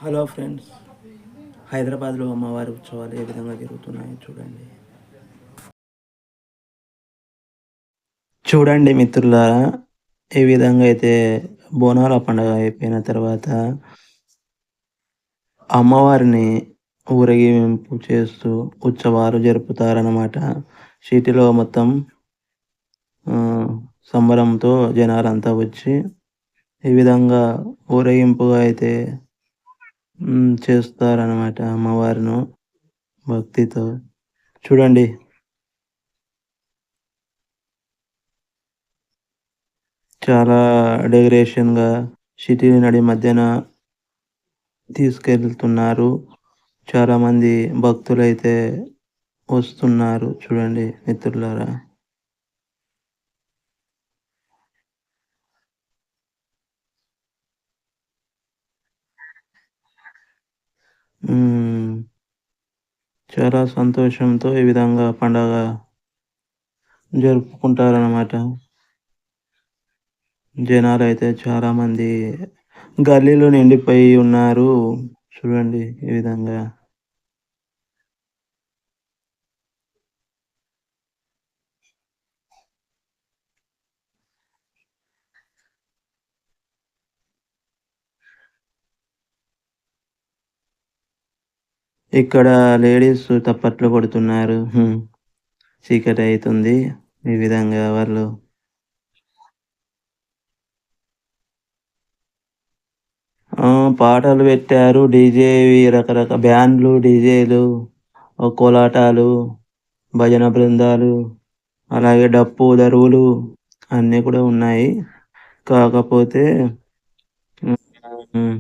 Hello friends, హైదరాబాద్లో అమ్మవారి ఉత్సవాలు ఏ విధంగా జరుగుతున్నాయో చూడండి. చూడండి మిత్రులారా, ఏ విధంగా అయితే బోనాల పండుగ అయిపోయిన తర్వాత అమ్మవారిని ఊరేగింపు చేస్తూ ఉత్సవాలు జరుపుతారన్నమాట. సిటీలో మొత్తం ఆ, సంబరంతో జనాలంతా వచ్చి ఈ విధంగా ఊరేగింపుగా అయితే చేస్తారన్నమాట అమ్మవారిను భక్తితో. చూడండి, చాలా డెకరేషన్‌గా సిటీ నడి మధ్యన తీసుకెళ్తున్నారు. చాలామంది భక్తులైతే వస్తున్నారు చూడండి మిత్రులారా. హ్మ్. చాలా సంతోషంతో ఈ విధంగా పండగ జరుపుకుంటారనమాట. జనాలైతే చాలామంది గల్లీలో నిండిపోయి ఉన్నారు. చూడండి ఈ విధంగా. ఇక్కడ లేడీస్ తప్పట్లు కొడుతున్నారు. చీకటయితుంది. ఈ విధంగా వాళ్ళు ఆ! పాటలు పెట్టారు. డీజేవి బ్యాండ్లు, డీజేలు, కోలాటాలు, భజన బృందాలు, అలాగే డప్పు దరువులు అన్నీ కూడా ఉన్నాయి. కాకపోతే హ్మ్.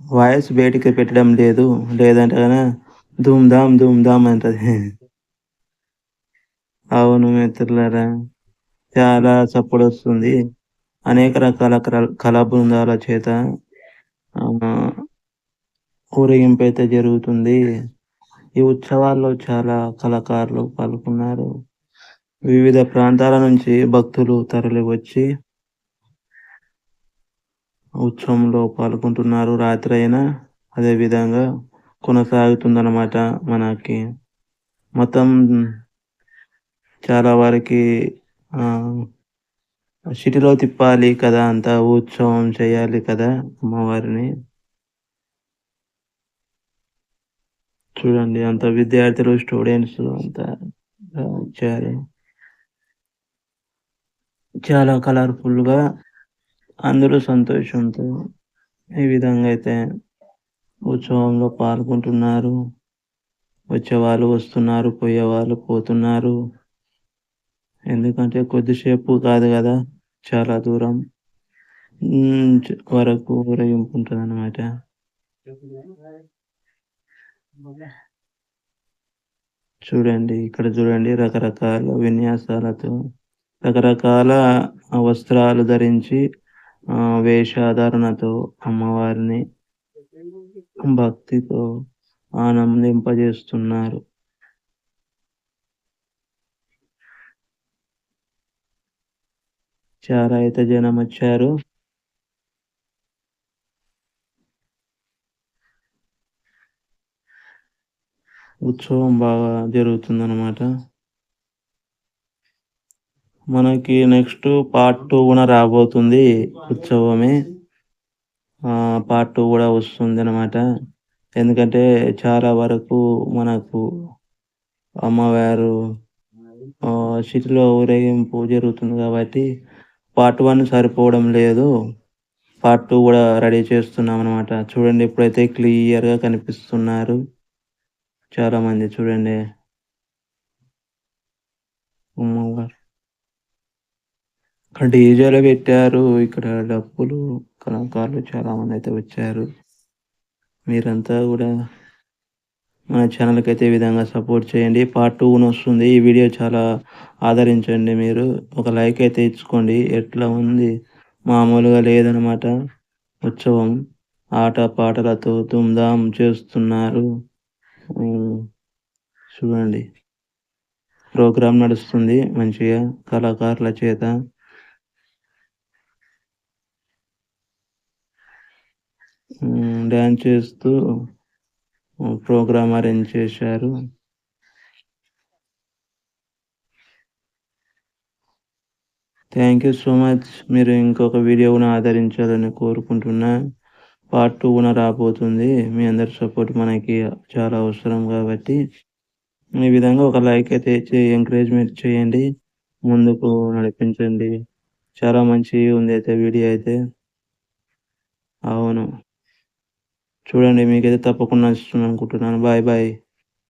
వాయిస్ బయటికి పెట్టడం లేదు. లేదంటే ధూమ్ ధామ్, ధూమ్ ధామ్ అంటది. అవును మిత్రులారా. చాలా సప్పుడొస్తుంది. అనేక రకాల కళా బృందాల చేత ఆహ్, ఊరేగింపైతే జరుగుతుంది. ఈ ఉత్సవాల్లో చాలా కళాకారులు పాల్గొన్నారు. వివిధ ప్రాంతాల నుంచి భక్తులు తరలివచ్చి ఉత్సవంలో పాల్గొంటున్నారు. రాత్రైనా అదే విధంగా కొనసాగుతుందన్నమాట మనకి. మొత్తం చాలా వరకి ఆహ్, సిటీలో తిప్పాలి కదా! అంతా ఉత్సవం చేయాలి కదా! అమ్మవారిని. చూడండి, అంత విద్యార్థులు, స్టూడెంట్స్ అంతా వచ్చారు. చాలా కలర్‌ఫుల్‌గా అందరూ సంతోషంతో ఈ విధంగా అయితే ఉత్సవంలో పాల్గొంటున్నారు. వచ్చేవాళ్ళు వస్తున్నారు, పోయేవాళ్ళు పోతున్నారు. ఎందుకంటే కొద్దిసేపు కాదు గదా! చాలా దూరం వరకు ఊరేగింపు ఉంటదనమాట. చూడండి, ఇక్కడ చూడండి, రకరకాల విన్యాసాలతో, రకరకాల వస్త్రాలు ధరించి వేషధారణతో అమ్మవారిని భక్తితో ఆనందింపజేస్తున్నారు. చాలా అయితే జనమొచ్చారు. ఉత్సవం బాగా జరుగుతుందనమాట. మనకి నెక్స్ట్ పార్ట్ 2 గూడా రాబోతుంది ఉత్సవమే. పార్ట్ 2 గూడా వస్తుందనమాట. ఎందుకంటే చాలా వరకు మనకు అమ్మవారు సిటీలో ఊరేగింపు జరుగుతుంది గాబట్టి పార్ట్ 1 సరిపోవడం లేదు. పార్ట్ 2 గూడా రెడీ చేస్తున్నామనమాట. చూడండి, ఇప్పుడైతే క్లియర్‌గా కనిపిస్తున్నారు చాలామంది చూడండి అమ్మవారు. ఇక్కడ డీజేలు పెట్టారు. ఇక్కడ డప్పులు, కళాకారులు చాలామందయితే వచ్చారు. మీరంతా గూడా మన ఛానల్‌కైతే ఈ విధంగా సపోర్ట్ చేయండి. పార్ట్ 2 గూనొస్తుంది. ఈ వీడియో చాలా ఆదరించండి మీరు. ఒక లైక్ అయితే ఇచ్చుకోండి. ఎట్లా ఉంది? మామూలుగా లేదనమాట ఉత్సవం. ఆట పాటలతో ధూమ్‌ధామ్ చేస్తున్నారు. హ్మ్. చూడండి, ప్రోగ్రామ్ నడుస్తుంది మంచిగా కళాకారుల చేత. డాన్స్ చేస్తూ ప్రోగ్రామ్ అరేంజ్ చేశారు. Thank you so much. మీరు ఇంకొక వీడియో కూడా ఆదరించాలని కోరుకుంటున్నా. పార్ట్ 2 కూడా రాబోతుంది. మీ అందరి సపోర్ట్ మనకి చాలా అవసరం కాబట్టి, ఈ విధంగా ఒక లైక్ అయితే ఇచ్చి ఎంకరేజ్‌మెంట్ చేయండి. ముందుకు నడిపించండి. చాలా మంచిగా ఉంది అయితే వీడియో అయితే. అవును. చూడండి మీకైతే తప్పకుండా నచ్చుతుంది అనుకుంటున్నాను. Bye bye.